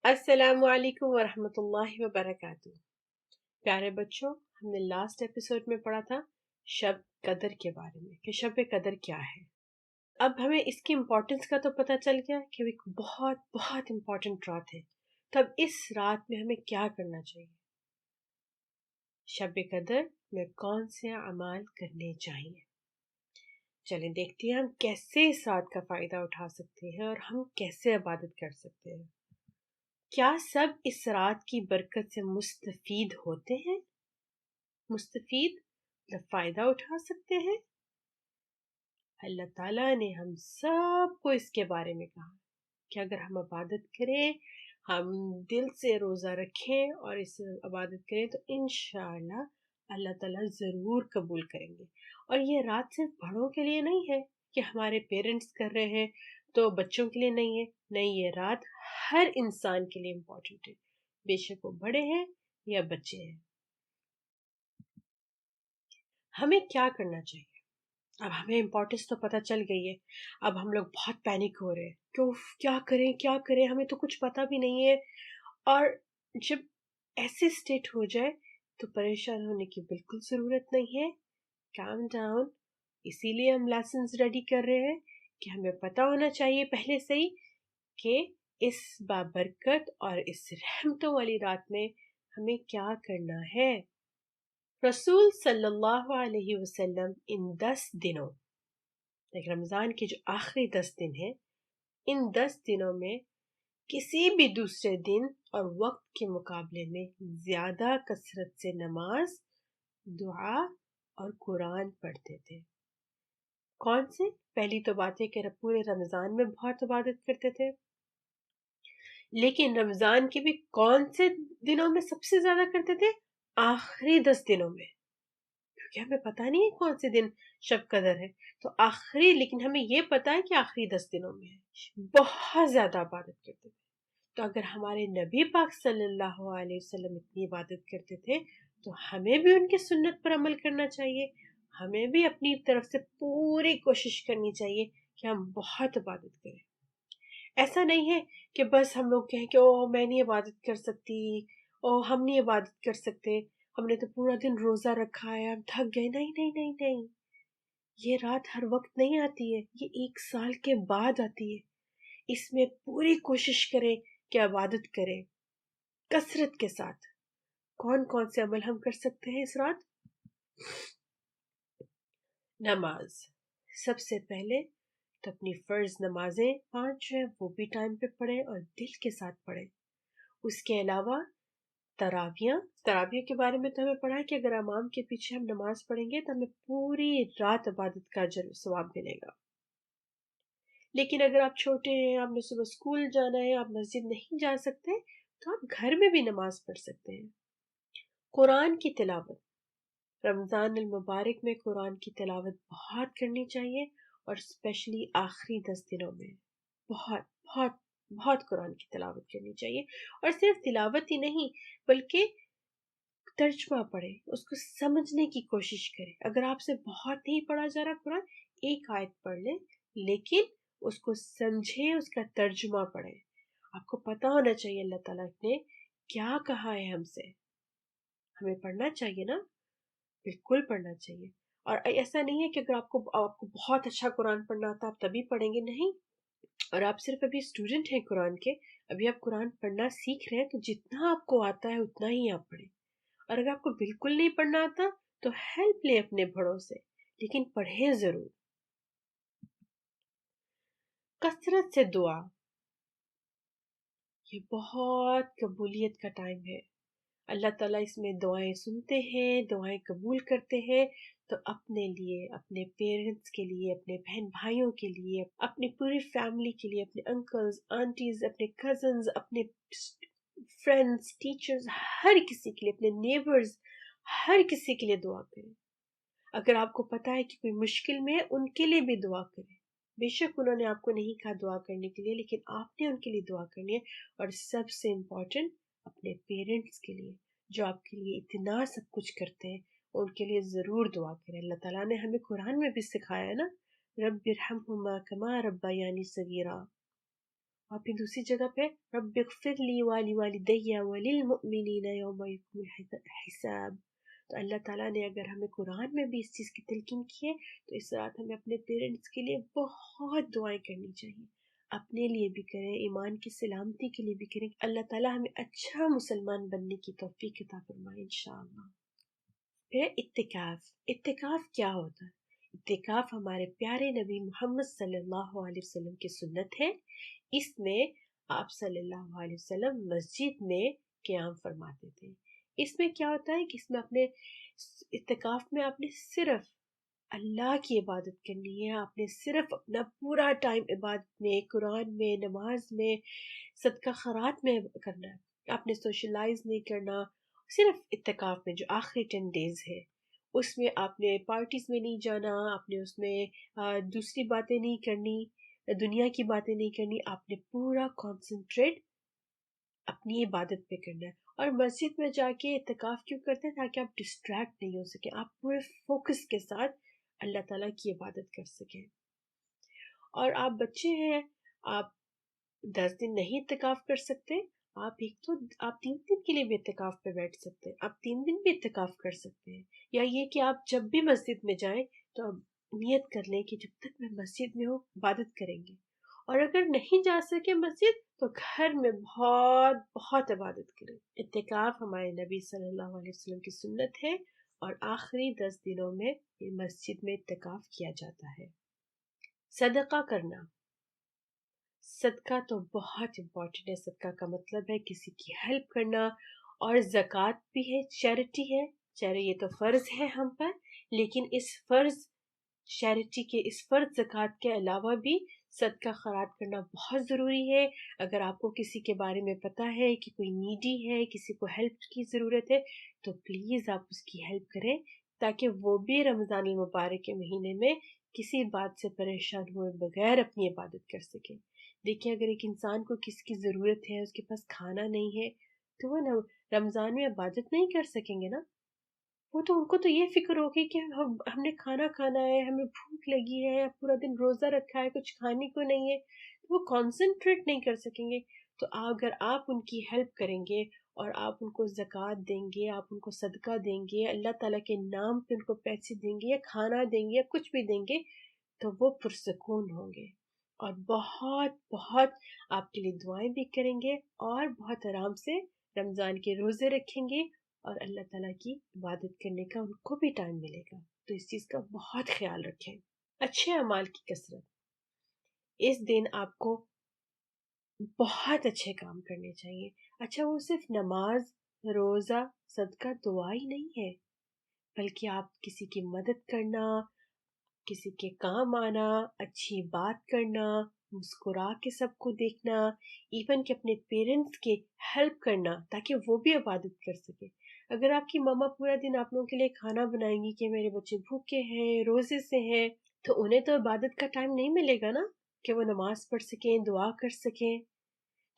السلام علیکم ورحمۃ اللہ وبرکاتہ۔ پیارے بچوں، ہم نے لاسٹ ایپیسوڈ میں پڑھا تھا شب قدر کے بارے میں کہ شب قدر کیا ہے۔ اب ہمیں اس کی امپورٹنس کا تو پتہ چل گیا کہ وہ ایک بہت بہت امپورٹنٹ رات ہے۔ تو اب اس رات میں ہمیں کیا کرنا چاہیے؟ شب قدر میں کون سے اعمال کرنے چاہیے؟ چلیں دیکھتے ہیں ہم کیسے اس رات کا فائدہ اٹھا سکتے ہیں اور ہم کیسے عبادت کر سکتے ہیں۔ کیا سب اس رات کی برکت سے مستفید ہوتے ہیں؟ مستفید مطلب فائدہ اٹھا سکتے ہیں؟ اللہ تعالیٰ نے ہم سب کو اس کے بارے میں کہا کہ اگر ہم عبادت کریں، ہم دل سے روزہ رکھیں اور اس عبادت کریں تو انشاءاللہ اللہ تعالیٰ ضرور قبول کریں گے۔ اور یہ رات صرف بڑوں کے لیے نہیں ہے کہ ہمارے پیرنٹس کر رہے ہیں تو بچوں کے لیے نہیں ہے، نہیں، یہ رات ہر انسان کے لیے امپورٹنٹ ہے، بے شک وہ بڑے ہیں یا بچے ہیں۔ ہمیں کیا کرنا چاہیے؟ اب ہمیں امپورٹنس تو پتہ چل گئی ہے۔ اب ہم لوگ بہت پینک ہو رہے ہیں کہ کیا کریں کیا کریں، ہمیں تو کچھ پتہ بھی نہیں ہے۔ اور جب ایسے اسٹیٹ ہو جائے تو پریشان ہونے کی بالکل ضرورت نہیں ہے۔ کام ڈاؤن، اسی لیے ہم لیسنز ریڈی کر رہے ہیں کہ ہمیں پتہ ہونا چاہیے پہلے سے ہی کہ اس بابرکت اور اس رحمتوں والی رات میں ہمیں کیا کرنا ہے۔ رسول صلی اللہ علیہ وسلم ان 10 دنوں، رمضان کے جو آخری 10 دن ہیں، ان 10 دنوں میں کسی بھی دوسرے دن اور وقت کے مقابلے میں زیادہ کثرت سے نماز، دعا اور قرآن پڑھتے تھے۔ کون سے؟ پہلی تو بات ہے کہ پورے رمضان میں بہت عبادت کرتے تھے، لیکن رمضان کے بھی کون سے دنوں میں سب سے زیادہ کرتے تھے؟ آخری 10 دنوں میں، کیونکہ ہمیں پتہ نہیں ہے کون سے دن شب قدر ہے، تو آخری، لیکن ہمیں یہ پتہ ہے کہ آخری 10 دنوں میں ہے، بہت زیادہ عبادت کرتے تھے۔ تو اگر ہمارے نبی پاک صلی اللہ علیہ وسلم اتنی عبادت کرتے تھے تو ہمیں بھی ان کی سنت پر عمل کرنا چاہیے، ہمیں بھی اپنی طرف سے پوری کوشش کرنی چاہیے کہ ہم بہت عبادت کریں۔ ایسا نہیں ہے کہ بس ہم لوگ کہیں کہ او میں نہیں عبادت کر سکتی، او ہم نہیں عبادت کر سکتے، ہم نے تو پورا دن روزہ رکھا ہے، ہم تھک گئے۔ نہیں نہیں نہیں نہیں، یہ رات ہر وقت نہیں آتی ہے، یہ 1 سال کے بعد آتی ہے۔ اس میں پوری کوشش کریں کہ عبادت کریں کثرت کے ساتھ۔ کون کون سے عمل ہم کر سکتے ہیں اس رات؟ نماز، سب سے پہلے تو اپنی فرض نمازیں 5 جو ہے وہ بھی ٹائم پہ پڑھیں اور دل کے ساتھ پڑھیں۔ اس کے علاوہ تراویح کے بارے میں تو ہمیں پڑھا ہے کہ اگر امام کے پیچھے ہم نماز پڑھیں گے تو ہمیں پوری رات عبادت کا اجر ثواب ملے گا۔ لیکن اگر آپ چھوٹے ہیں، آپ نے صبح اسکول جانا ہے، آپ مسجد نہیں جا سکتے تو آپ گھر میں بھی نماز پڑھ سکتے ہیں۔ قرآن کی تلاوت، رمضان المبارک میں قرآن کی تلاوت بہت کرنی چاہیے، اور اسپیشلی آخری 10 دنوں میں بہت بہت بہت قرآن کی تلاوت کرنی چاہیے۔ اور صرف تلاوت ہی نہیں بلکہ ترجمہ پڑھے، اس کو سمجھنے کی کوشش کرے۔ اگر آپ سے بہت نہیں پڑھا جا رہا قرآن، ایک آیت پڑھ لیں لیکن اس کو سمجھے، اس کا ترجمہ پڑھے۔ آپ کو پتا ہونا چاہیے اللہ تعالیٰ نے کیا کہا ہے ہم سے، ہمیں پڑھنا چاہیے نا، بالکل پڑھنا چاہیے۔ اور ایسا نہیں ہے کہ اگر آپ کو بہت اچھا قرآن پڑھنا آتا آپ تبھی پڑھیں گے، نہیں۔ اور آپ صرف ابھی اسٹوڈنٹ ہیں قرآن کے، ابھی آپ قرآن پڑھنا سیکھ رہے ہیں، تو جتنا آپ کو آتا ہے اتنا ہی آپ پڑھیں۔ اور اگر آپ کو بالکل نہیں پڑھنا آتا تو ہیلپ لیں اپنے بڑوں سے، لیکن پڑھیں ضرور۔ کثرت سے دعا، یہ بہت قبولیت کا ٹائم ہے، اللہ تعالیٰ اس میں دعائیں سنتے ہیں، دعائیں قبول کرتے ہیں۔ تو اپنے لیے، اپنے پیرنٹس کے لیے، اپنے بہن بھائیوں کے لیے، اپنی پوری فیملی کے لیے، اپنے انکلز آنٹیز، اپنے کزنز، اپنے فرینڈز، ٹیچرز، ہر کسی کے لیے، اپنے نیبرز، ہر کسی کے لیے دعا کریں۔ اگر آپ کو پتا ہے کہ کوئی مشکل میں ہے، ان کے لیے بھی دعا کریں۔ بے شک انہوں نے آپ کو نہیں کہا دعا کرنے کے لیے، لیکن آپ نے ان کے لیے دعا کرنی ہے۔ اور سب سے امپورٹنٹ اپنے پیرنٹس کے لیے جو آپ کے لیے اتنا سب کچھ کرتے ہیں، ان کے لیے ضرور دعا کریں۔ اللہ تعالیٰ نے ہمیں قرآن میں بھی سکھایا ہے نا، رب ارحمہما کما ربیانی صغیرا، اور پھر دوسری جگہ پہ رب اغفر لی ولیوالدی وللمؤمنین یوم یقوم الحساب. تو اللہ تعالیٰ نے اگر ہمیں قرآن میں بھی اس چیز کی تلقین کی ہے تو اس رات ہمیں اپنے پیرنٹس کے لیے بہت دعائیں کرنی چاہیے. اپنے لیے بھی کریں، ایمان کی سلامتی کے لیے بھی کریں. اللہ تعالیٰ ہمیں اچھا مسلمان بننے کی توفیق عطا فرمائے انشاءاللہ. پھر اعتکاف کیا ہوتا ہے؟ اعتکاف ہمارے پیارے نبی محمد صلی اللہ علیہ وسلم کی سنت ہے. اس میں آپ صلی اللہ علیہ وسلم مسجد میں قیام فرماتے تھے. اس میں کیا ہوتا ہے کہ اس میں اپنے اعتکاف میں آپ نے صرف اللہ کی عبادت کرنی ہے. آپ نے صرف اپنا پورا ٹائم عبادت میں، قرآن میں، نماز میں، صدقہ خیرات میں کرنا ہے. آپ نے سوشلائز نہیں کرنا. صرف اعتکاف میں جو آخری 10 days ہے اس میں آپ نے پارٹیز میں نہیں جانا، آپ نے اس میں دوسری باتیں نہیں کرنی، دنیا کی باتیں نہیں کرنی. آپ نے پورا کانسنٹریٹ اپنی عبادت پہ کرنا ہے. اور مسجد میں جا کے اعتکاف کیوں کرتے ہیں؟ تاکہ آپ ڈسٹریکٹ نہیں ہو سکیں، آپ پورے فوکس کے ساتھ اللہ تعالیٰ کی عبادت کر سکیں. اور آپ بچے ہیں، آپ 10 دن نہیں اعتکاف کر سکتے، آپ 3 دن کے لیے بھی اعتکاف پہ بیٹھ سکتے ہیں. آپ 3 دن بھی اعتکاف کر سکتے ہیں. یا یہ کہ آپ جب بھی مسجد میں جائیں تو آپ نیت کر لیں کہ جب تک میں مسجد میں ہوں عبادت کریں گے. اور اگر نہیں جا سکے مسجد تو گھر میں بہت بہت عبادت کریں. اعتکاف ہمارے نبی صلی اللہ علیہ وسلم کی سنت ہے اور آخری 10 دنوں میں مسجد میں اعتکاف کیا جاتا ہے. صدقہ کرنا، صدقہ تو بہت امپورٹنٹ ہے. صدقہ کا مطلب ہے کسی کی ہیلپ کرنا، اور زکوٰۃ بھی ہے، چیریٹی ہے. یہ تو فرض ہے ہم پر، لیکن اس فرض چیریٹی کے، اس فرض زکوٰۃ کے علاوہ بھی صدقہ خیرات کرنا بہت ضروری ہے. اگر آپ کو کسی کے بارے میں پتہ ہے کہ کوئی نیڈی ہے، کسی کو ہیلپ کی ضرورت ہے، تو پلیز آپ اس کی ہیلپ کریں تاکہ وہ بھی رمضان المبارک کے مہینے میں کسی بات سے پریشان ہوئے بغیر اپنی عبادت کر سکیں. دیکھیں اگر ایک انسان کو کس کی ضرورت ہے، اس کے پاس کھانا نہیں ہے، تو وہ رمضان میں عبادت نہیں کر سکیں گے نا. وہ تو ان کو تو یہ فکر ہوگی کہ ہم نے کھانا کھانا ہے، ہمیں بھوک لگی ہے، پورا دن روزہ رکھا ہے، کچھ کھانے کو نہیں ہے، تو وہ کانسنٹریٹ نہیں کر سکیں گے. تو اگر آپ ان کی ہیلپ کریں گے اور آپ ان کو زکوٰۃ دیں گے، آپ ان کو صدقہ دیں گے، اللہ تعالیٰ کے نام پہ ان کو پیسے دیں گے یا کھانا دیں گے یا کچھ بھی دیں گے، تو وہ پرسکون ہوں گے اور بہت بہت آپ کے لیے دعائیں بھی کریں گے اور بہت آرام سے رمضان کے روزے رکھیں گے اور اللہ تعالیٰ کی عبادت کرنے کا ان کو بھی ٹائم ملے گا. تو اس چیز کا بہت خیال رکھیں. اچھے اعمال کی کثرت. اس دن آپ کو بہت اچھے کام کرنے چاہیے. اچھا وہ صرف نماز، روزہ، صدقہ، دعا ہی نہیں ہے، بلکہ آپ کسی کی مدد کرنا، کسی کے کام آنا، اچھی بات کرنا، مسکرا کے سب کو دیکھنا، ایون کہ اپنے پیرنٹس کے ہیلپ کرنا تاکہ وہ بھی عبادت کر سکے. اگر آپ کی ماما پورا دن آپ لوگوں کے لیے کھانا بنائیں گی کہ میرے بچے بھوکے ہیں، روزے سے ہیں، تو انہیں تو عبادت کا ٹائم نہیں ملے گا نا کہ وہ نماز پڑھ سکیں، دعا کر سکیں.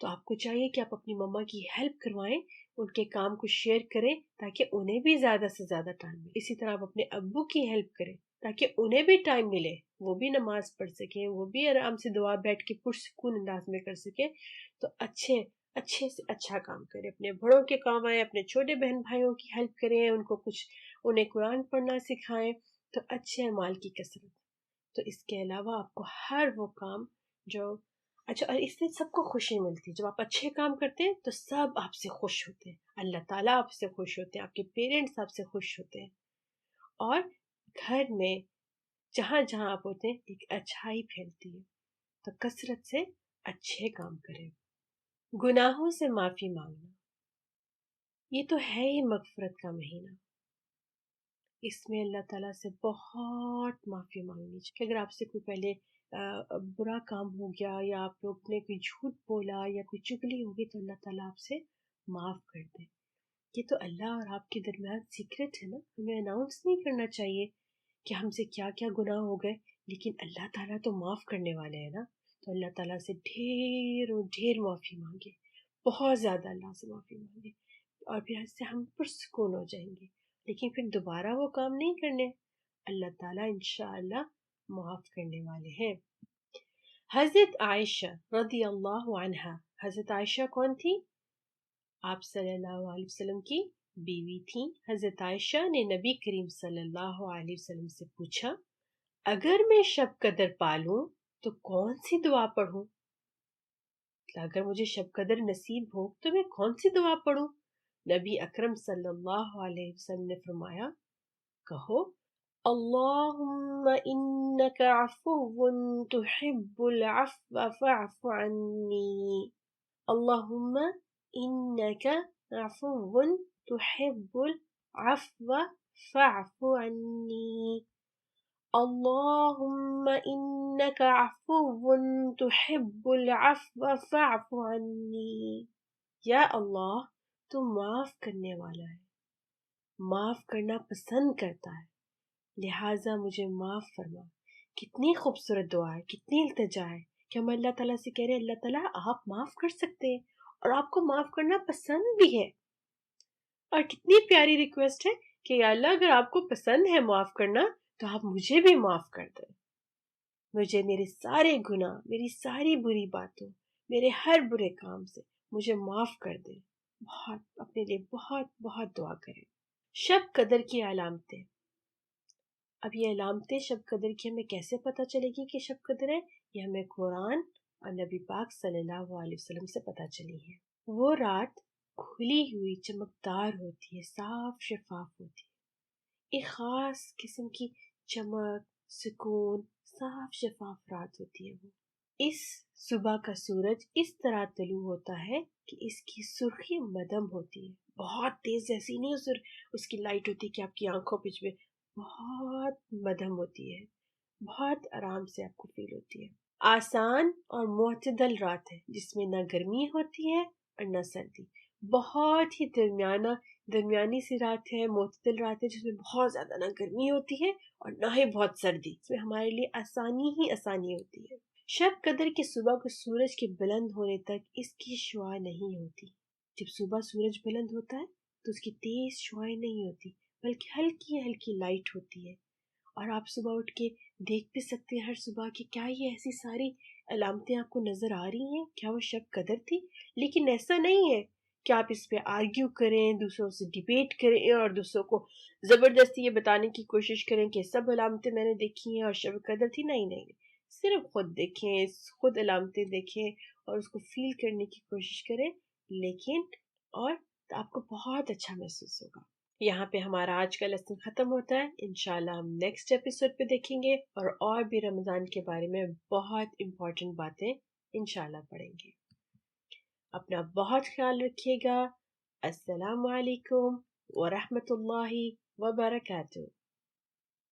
تو آپ کو چاہیے کہ آپ اپنی مما کی ہیلپ کروائیں، ان کے کام کو شیئر کریں تاکہ انہیں بھی زیادہ سے زیادہ ٹائم ملے. اسی طرح آپ اپنے ابو کی ہیلپ کریں تاکہ انہیں بھی ٹائم ملے، وہ بھی نماز پڑھ سکیں، وہ بھی آرام سے دعا بیٹھ کے پرسکون انداز میں کر سکیں. تو اچھے سے اچھا کام کریں، اپنے بڑوں کے کام آئیں، اپنے چھوٹے بہن بھائیوں کی ہیلپ کریں، انہیں قرآن پڑھنا سکھائیں. تو اچھے اعمال کی کثرت. تو اس کے علاوہ آپ کو ہر وہ کام جو اچھا، اور اس سے سب کو خوشی ملتی ہے. جب آپ اچھے کام کرتے ہیں تو سب آپ سے خوش ہوتے ہیں، اللہ تعالیٰ آپ سے خوش ہوتے ہیں، آپ کے پیرنٹس آپ سے خوش ہوتے ہیں، اور گھر میں جہاں جہاں آپ ہوتے ہیں ایک اچھائی پھیلتی ہے. تو کثرت سے اچھے کام کریں. گناہوں سے معافی مانگنا، یہ تو ہے ہی مغفرت کا مہینہ. اس میں اللہ تعالیٰ سے بہت معافی مانگنی چاہیے. اگر آپ سے کوئی پہلے برا کام ہو گیا یا آپ لوگ نے کوئی جھوٹ بولا یا کوئی چگلی ہوگی تو اللہ تعالیٰ آپ سے معاف کر دے. یہ تو اللہ اور آپ کے درمیان سیکرٹ ہے نا، ہمیں اناؤنس نہیں کرنا چاہیے کہ ہم سے کیا کیا گناہ ہو گئے، لیکن اللہ تعالیٰ تو معاف کرنے والے ہیں نا. تو اللہ تعالیٰ سے ڈھیر و ڈھیر معافی مانگے، بہت زیادہ اللہ سے معافی مانگے، اور پھر اس سے ہم پرسکون ہو جائیں گے. لیکن پھر دوبارہ وہ کام نہیں کرنے. اللہ تعالیٰ انشاءاللہ معاف کرنے والے ہیں. حضرت عائشہ رضی اللہ عنہا، حضرت عائشہ کون تھی؟ آپ صلی اللہ علیہ وسلم کی بیوی تھی۔ حضرت عائشہ نے نبی کریم صلی اللہ علیہ وسلم سے پوچھا، اگر میں شب قدر پالوں تو کون سی دعا پڑھوں؟ اگر مجھے شب قدر نصیب ہو تو میں کون سی دعا پڑھوں؟ نبی اکرم صلی اللہ علیہ وسلم نے فرمایا، کہو اللہم انک عفو تحب العفو فاعف عنی، اللہم انک عفو تحب العفو فاعف عنی، اللہم انک عفو تحب العفو فاعف عنی۔ یا اللہ، تو معاف کرنے والا ہے، معاف کرنا پسند کرتا ہے، لہٰذا مجھے معاف فرما۔ کتنی خوبصورت دعا ہے، کتنی التجا ہے کہ ہم اللہ تعالیٰ سے کہہ رہے ہیں اللہ تعالیٰ آپ معاف کر سکتے ہیں اور آپ کو معاف کرنا پسند بھی ہے۔ اور کتنی پیاری ریکویسٹ ہے کہ یا اللہ اگر آپ کو پسند ہے معاف کرنا تو آپ مجھے بھی معاف کر دیں، مجھے میرے سارے گناہ، میری ساری بری باتوں، میرے ہر برے کام سے مجھے معاف کر دیں۔ بہت اپنے لیے بہت بہت دعا کریں۔ شب قدر کی علامتیں۔ اب یہ علامتیں شب قدر کی ہمیں کیسے پتہ چلے گی کہ شب قدر ہے؟ یہ ہمیں قرآن اور نبی پاک صلی اللہ علیہ وسلم سے پتہ چلی ہے۔ وہ رات کھلی ہوئی چمکدار ہوتی ہے، صاف شفاف ہوتی ہے، ایک خاص قسم کی چمک، سکون، صاف شفاف رات ہوتی ہے وہ۔ اس صبح کا سورج اس طرح طلوع ہوتا ہے کہ اس کی سرخی مدھم ہوتی ہے، بہت تیز، ایسی نہیں اس کی لائٹ ہوتی ہے کہ آپ کی آنکھوں پہ جو بہت مدھم ہوتی ہے، بہت آرام سے آپ کو فیل ہوتی ہے۔ آسان اور معتدل رات ہے جس میں نہ گرمی ہوتی ہے اور نہ سردی، بہت ہی درمیانی سی رات ہے، معتدل رات ہے جس میں بہت زیادہ نہ گرمی ہوتی ہے اور نہ ہی بہت سردی، اس میں ہمارے لیے آسانی ہی آسانی ہوتی ہے۔ شب قدر کی صبح کو سورج کے بلند ہونے تک اس کی شعاع نہیں ہوتی۔ جب صبح سورج بلند ہوتا ہے تو اس کی تیز شعاعیں نہیں ہوتی بلکہ ہلکی ہلکی لائٹ ہوتی ہے، اور آپ صبح اٹھ کے دیکھ بھی سکتے ہیں ہر صبح کہ کیا یہ ایسی ساری علامتیں آپ کو نظر آ رہی ہیں، کیا وہ شب قدر تھی؟ لیکن ایسا نہیں ہے کہ آپ اس پہ آرگیو کریں، دوسروں سے ڈیبیٹ کریں اور دوسروں کو زبردستی یہ بتانے کی کوشش کریں کہ سب علامتیں میں نے دیکھی ہیں اور شب قدر تھی۔ نہیں نہیں، صرف خود دیکھیں، خود علامتیں دیکھیں اور اس کو فیل کرنے کی کوشش کریں، لیکن اور آپ کو بہت اچھا محسوس ہوگا۔ یہاں پہ ہمارا آج کا لیسن ختم ہوتا ہے، انشاءاللہ ہم نیکسٹ ایپیسوڈ پہ دیکھیں گے اور بھی رمضان کے بارے میں بہت امپورٹنٹ باتیں انشاءاللہ پڑھیں گے۔ اپنا بہت خیال رکھیے گا۔ السلام علیکم ورحمۃ اللہ وبرکاتہ۔